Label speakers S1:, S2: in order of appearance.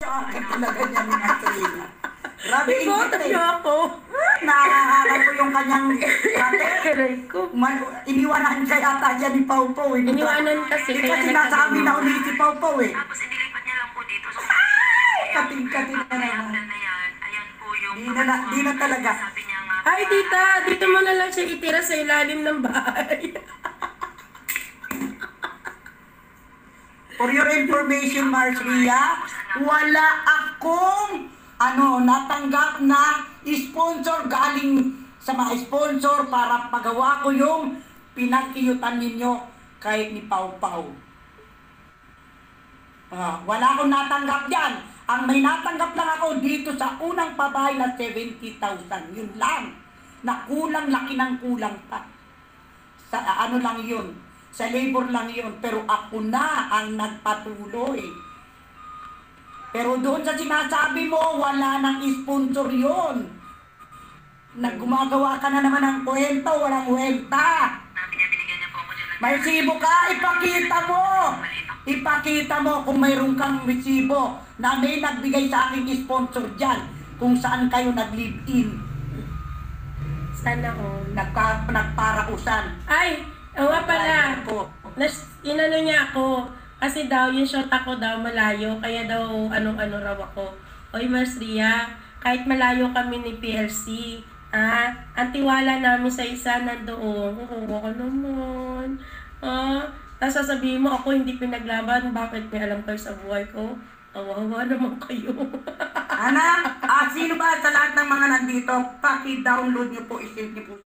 S1: Sa akin talaga niya ni Marcelina. Grabe,
S2: Iboto niyo ako.
S1: Nakakala ko yung kanyang
S2: Aray ko.
S1: iniwanan siya yata dyan ni Pau Pau.
S2: Iniwanan kasi.
S1: Kasi nasabi na ulit si Pau Pau eh.
S3: Tapos inilipat niya lang po dito. So,
S1: Kating-kating na naman.
S3: ayan po yung...
S1: Di na talaga.
S3: Sabi niya nga...
S2: Ay, tita, dito mo na lang siya itira sa ilalim ng bahay.
S1: For your information, Marcia, wala akong natanggap na sponsor galing sa mga sponsor para pagawa ko yung pinagkiyutan ninyo kahit ni Pau Pau. Wala akong natanggap dyan. Ang may natanggap lang ako dito sa unang pabahay na 70,000. Yun lang. Na kulang, laki ng kulang pa. Sa lang yun. Sa labor lang yun. Pero ako na ang nagpatuloy. Pero doon sa sinasabi mo, wala nang sponsor yun. Naggumagawa ka na naman ng kwento, walang kwenta.
S3: Binigyan niya po ako dyan.
S1: May resibo ka, ipakita mo. Ipakita mo kung mayroon kang resibo na may nagbigay sa aking sponsor dyan kung saan kayo nag-live-in.
S2: Sana all.
S1: Nagparausan.
S2: Ay, nga pala. Inano niya ako. Kasi daw, yung shot ako daw malayo. Kaya daw, anong-ano raw ako. Oy, Mas Ria, kahit malayo kami ni PLC, ang tiwala namin sa isa nandoon. Oo, ako naman. Tapos sasabihin mo, ako hindi pinaglaban. Bakit? May alam kayo sa buhay ko? Awawa naman kayo.
S1: Anak, sino ba sa lahat ng mga nandito, paki-download niyo po, isip niyo po